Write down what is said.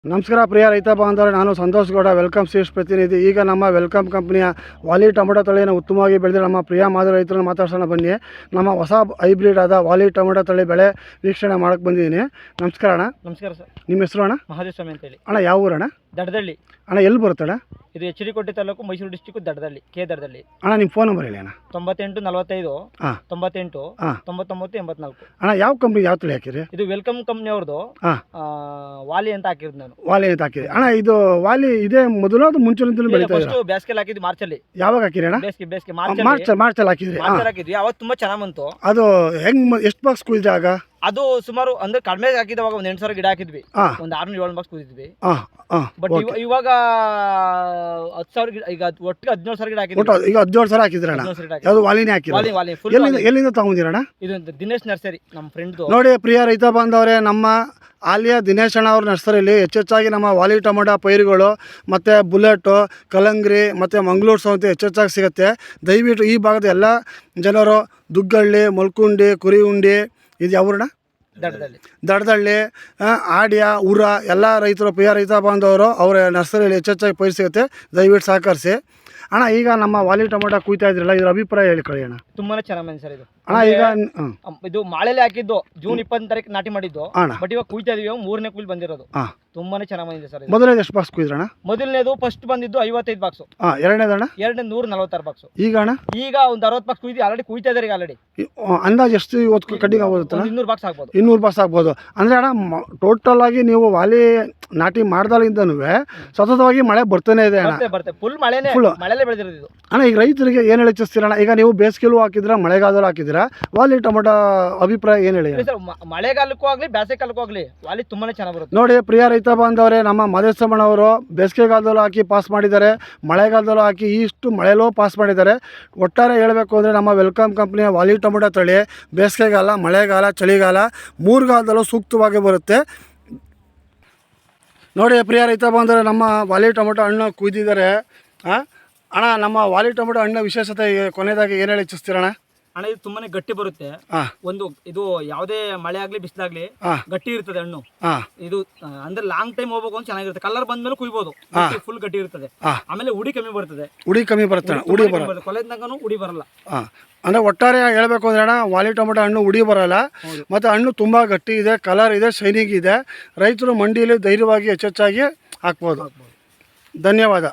ನಮಸ್ಕಾರ ಪ್ರಿಯ ರೈತ ಬಾಂಧವರೇ, ನಾನು ಸಂತೋಷ್ ಗೌಡ, ವೆಲ್ಕಮ್ ಸೀಡ್ಸ್ ಪ್ರತಿನಿಧಿ. ಈಗ ನಮ್ಮ ವೆಲ್ಕಮ್ ಕಂಪ್ನಿಯ ವಾಲಿ ಟೊಮೆಟೊ ತಳಿಯನ್ನು ಉತ್ತಮವಾಗಿ ಬೆಳೆದ ನಮ್ಮ ಪ್ರಿಯ ಮಾದರಿ ರೈತರನ್ನು ಮಾತಾಡ್ಸೋಣ ಬನ್ನಿ. ನಮ್ಮ ಹೊಸ ಹೈಬ್ರಿಡ್ ಆದ ವಾಲಿ ಟೊಮೆಟೊ ತಳಿ ಬೆಳೆ ವೀಕ್ಷಣೆ ಮಾಡೋಕ್ಕೆ ಬಂದಿದ್ದೀನಿ. ನಮಸ್ಕಾರ ಅಣ್ಣ. ನಮಸ್ಕಾರ ಸರ್. ನಿಮ್ಮ ಹೆಸರು ಅಣ್ಣ? ಮಹಾದೇವಸ್ವಾಮಿ ಅಂತೇಳಿ. ಅಣ್ಣ ಯಾವ ಊರಣ್ಣ? ದಡದಳ್ಳಿ ಅಣ್ಣ. ಎಲ್ಲಿ ಬರುತ್ತಣ್ಣ? ಇದು ಎಚ್.ಡಿ. ತಾಲೂಕು, ಮೈಸೂರು ಡಿಸ್ಟಿಕ್, ದಡದಳ್ಳಿ, ದಡದಳ್ಳಿ. ಅಣ್ಣ ನಿಮ್ಮ ಫೋನ್ ನಂಬರ್ ಹೇಳಿ ಅಣ್ಣ. 98 45 ಹಾಂ 98 ಹಾಂ 99 84. ಅಣ್ಣ ಯಾವ ಕಂಪ್ನಿ, ಯಾವ ತಳಿ ಹಾಕಿರಿ? ಇದು ವೆಲ್ಕಮ್ ಕಂಪ್ನಿ ಅವ್ರದ್ದು. ಹಾಂ ವಾಲಿ ಅಂತ ಹಾಕಿರೋದು ನಾನು. ವಾಲಿ ಅಂತ ಹಾಕಿರಿ ಅಣ್ಣ. ಇದು ವಾಲಿ ಇದೇ ಮೊದಲು ಅದು ಮುಂಚಿನಿಂದಲೂ ಬೆಳೀತಾ ಇದೆ? ಫಸ್ಟ್ ಬೇಸಿಗೆಲಿ ಹಾಕಿದ್ವಿ, ಮಾರ್ಚಲ್ಲಿ. ಯಾವಾಗ ಹಾಕಿರಿ ಅಣ್ಣ? ಬೇಸಿಗೆ ಮಾರ್ಚಲ್ಲಿ ಹಾಕಿದ್ರಿ? ಹಾಕಿದ್ವಿ. ಅವತ್ತು ತುಂಬಾ ಚೆನ್ನಾಗಿ ಬಂತು. ಅದು ಹೆಂಗ್ ಎಷ್ಟು ಬಾಕ್ಸ್ ಕುಯ್ದೆ ಆಗ? ಅದು ಸುಮಾರು ಅಂದ್ರೆ ಕಡಿಮೆ ಹಾಕಿದವಾಗ ಒಂದು 8,000 ಗಿಡ ಹಾಕಿದ್ವಿ. ಒಂದು 600-700 ಬಾಕ್ಸ್ ಕುಯ್ದಿದ್ವಿ. ಬಟ್ ಇವಾಗ 10,000 ಗಿಡ, ಈಗ ಒಟ್ಟಿಗೆ 17,000 ಗಿಡ ಹಾಕಿದ್ವಿ. ಈಗ 17,000 ಹಾಕಿದ್ರಣ್ಣ? ಯಾವುದು ವಾಲಿನೇ ಹಾಕಿ? ವಾಲಿ ಫುಲ್. ಎಲ್ಲಿಂದ ತಗೊಂಡಿರಣ್ಣ? ಇದು ದಿನೇಶ್ ನರ್ಸರಿ, ನಮ್ಮ ಫ್ರೆಂಡ್. ನೋಡಿ ಪ್ರಿಯ ರೈತ ಬಾಂಧವರೇ, ನಮ್ಮ ಆಲಿಯ ದಿನೇಶ್ ಅಣ್ಣ ಅವ್ರ ನರ್ಸರಿಯಲ್ಲಿ ಹೆಚ್ಚೆಚ್ಚಾಗಿ ನಮ್ಮ ವಾಲಿ ಟೊಮೆಟೊ ಪೈರುಗಳು ಮತ್ತು ಬುಲೆಟು, ಕಲಂಗ್ರಿ ಮತ್ತು ಮಂಗಳೂರು ಸೌತೆ ಹೆಚ್ಚೆಚ್ಚಾಗಿ ಸಿಗುತ್ತೆ. ದಯವಿಟ್ಟು ಈ ಭಾಗದ ಎಲ್ಲ ಜನರು ದುಗ್ಗಳ್ಳಿ, ಮೊಲ್ಕುಂಡಿ, ಕುರಿಹುಂಡಿ, ಇದು ಯಾವೂರಣ್ಣ? ದಡದಳ್ಳಿ, ಆಡ್ಯ, ಉರ ಎಲ್ಲ ರೈತರು, ಪ್ರಿಯ ರೈತ ಬಾಂಧವರು ಅವರ ನರ್ಸರಿಯಲ್ಲಿ ಹೆಚ್ಚೆಚ್ಚಾಗಿ ಪೈರು ಸಿಗುತ್ತೆ. ದಯವಿಟ್ಟು ಸಹಕರಿಸಿ ಅಣ್ಣ. ಈಗ ನಮ್ಮ ವಾಲಿ ಟೊಮೆಟೊ ಕುಯ್ತಾ ಇದ್ರಲ್ಲ, ಇದ್ರ ಅಭಿಪ್ರಾಯ ಹೇಳಿ ಕಳಿ ಅಣ್ಣ. ತುಂಬಾನೇ ಚೆನ್ನಾಗಿ ಸರ್ ಇದು ಅಣ್ಣ. ಈಗ ಇದು ಮಾಳೆಲೆ ಹಾಕಿದ್ದು ಜೂನ್ 20 ತಾರೀಕು ನಾಟಿ ಮಾಡಿದ್ದು. ಬಟ್ ಇವಾಗ ಕುಯ್ತಾ ಇದೀವಿ, 3ನೇ ಕುಯ್ಲ್ ಬಂದಿರೋದು. ತುಂಬಾನೇ ಚೆನ್ನಾಗಿ ಬಂದಿದೆ ಸರ್. ಮೊದಲನೇದು ಎಷ್ಟು ಬಾಕ್ಸ್ ಕುಯ್ದ್ರಣ್ಣ? ಮೊದಲನೇದು ಫಸ್ಟ್ ಬಂದಿದ್ದು 55 ಬಾಕ್ಸ್. ಎರಡನೇದಣ್ಣ? 146 ಬಾಕ್ಸ್. ಈಗ ಅಣ್ಣ? ಈಗ ಒಂದು 60 ಬಾಕ್ಸ್ ಕುಯ್ದು ಆಲ್ರೆಡಿ ಕುಯ್ತಾ ಇದಾರೆ. ಆಲ್ರೆಡಿ ಅಂದಾಜು ಎಷ್ಟು ಇವತ್ತು ಕಟ್ಟಿಂಗ್ ಆಗ್ಬೋದು? 200 ಬಾಕ್ಸ್ ಆಗ್ಬೋದು. 200 ಬಾಕ್ಸ್ ಆಗ್ಬೋದು. ಅಂದರೆ ಅಣ್ಣ ಟೋಟಲ್ ಆಗಿ ನೀವು ವಾಲಿ ನಾಟಿ ಮಾಡ್ದಾಗಿಂದನೂ ಸತತವಾಗಿ ಮಳೆ ಬರ್ತಾನೆ ಇದೆ ಅಣ್ಣ. ಬರುತ್ತೆ ಫುಲ್ ಮಳೆನೇ ಬೆಳೆದಿರೋದು ಇದು ಅಣ್ಣ. ಈಗ ರೈತರಿಗೆ ಏನು ಹೇಳಿ ಇಚ್ಛಿಸ್ತೀರಣ್ಣ? ಈಗ ನೀವು ಬೇಸಿಗೆಲೂ ಹಾಕಿದ್ರ, ಮಳೆಗಾಲದಲ್ಲೂ ಹಾಕಿದ್ದೀರಾ, ವಾಲಿ ಟೊಮೆಟೊ ಅಭಿಪ್ರಾಯ ಏನು ಹೇಳಿ? ಮಳೆಗಾಲಕ್ಕೂ ಆಗಲಿ ಬೇಸಿಗೆಗಾಲಕ್ಕೂ ಆಗಲಿ ವಾಲಿ ತುಂಬಾನೇ ಚೆನ್ನಾಗಿ ಬರುತ್ತೆ. ನೋಡಿ ಪ್ರಿಯ ರೈತ ಬಾಂಧವರೇ, ನಮ್ಮ ಮಹದೇವಸ್ವಾಮಿ ಅವರು ಬೇಸಿಗೆಗಾಲದಲ್ಲೂ ಹಾಕಿ ಪಾಸ್ ಮಾಡಿದ್ದಾರೆ, ಮಳೆಗಾಲದಲ್ಲೂ ಹಾಕಿ ಇಷ್ಟು ಮಳೆಲೂ ಪಾಸ್ ಮಾಡಿದ್ದಾರೆ. ಒಟ್ಟಾರೆ ಹೇಳಬೇಕು ಅಂದರೆ ನಮ್ಮ ವೆಲ್ಕಮ್ ಕಂಪ್ನಿಯ ವಾಲಿ ಟೊಮೆಟೊ ತಳಿ ಬೇಸಿಗೆಗಾಲ, ಮಳೆಗಾಲ, ಚಳಿಗಾಲ 3 ಕಾಲದಲ್ಲೂ ಸೂಕ್ತವಾಗಿ ಬರುತ್ತೆ. ನೋಡಿ ಪ್ರಿಯ ರೈತ ಬಾಂಧವರೇ, ನಮ್ಮ ವಾಲಿ ಟೊಮೆಟೊ ಹಣ್ಣು ಕುಯ್ದಿದ್ದಾರೆ. ಅಣ್ಣ, ನಮ್ಮ ವಾಲಿ ಟೊಮೆಟೊ ಹಣ್ಣು ವಿಶೇಷತೆ ಕೊನೆಯದಾಗಿ ಏನು ಹೇಳಿ ಇಚ್ಛಿಸ್ತೀರಣ್ಣ? ಅಣ್ಣ, ಇದು ತುಂಬಾನೇ ಗಟ್ಟಿ ಬರುತ್ತೆ. ಒಂದು ಇದು ಯಾವುದೇ ಮಳೆ ಆಗ್ಲಿ ಬಿಸಿಲಾಗ್ಲಿ ಗಟ್ಟಿ ಇರ್ತದೆ ಹಣ್ಣು. ಇದು ಅಂದ್ರೆ ಲಾಂಗ್ ಟೈಮ್ ಹೋಗ್ಬೇಕು ಅಂತ ಚೆನ್ನಾಗಿರುತ್ತೆ. ಕಲರ್ ಬಂದ್ಮೇಲೆ ಕುಯ್ಬೋದು, ಫುಲ್ ಗಟ್ಟಿ ಇರ್ತದೆ. ಆಮೇಲೆ ಉಡಿ ಕಮ್ಮಿ ಬರ್ತದೆ. ಕೊಲೆದಂಗನು ಉಡಿ ಬರಲ್ಲ. ಅಂದರೆ ಒಟ್ಟಾರೆ ಹೇಳಬೇಕು ಅಂದ್ರೆ ಅಣ್ಣ, ವಾಲಿ ಟೊಮೆಟೊ ಹಣ್ಣು ಉಡಿ ಬರಲ್ಲ, ಮತ್ತು ಹಣ್ಣು ತುಂಬ ಗಟ್ಟಿ ಇದೆ, ಕಲರ್ ಇದೆ, ಶೈನಿಂಗ್ ಇದೆ. ರೈತರು ಮಂಡಿಯಲ್ಲಿ ಧೈರ್ಯವಾಗಿ ಹೆಚ್ಚೆಚ್ಚಾಗಿ ಹಾಕ್ಬೋದು. ಧನ್ಯವಾದ.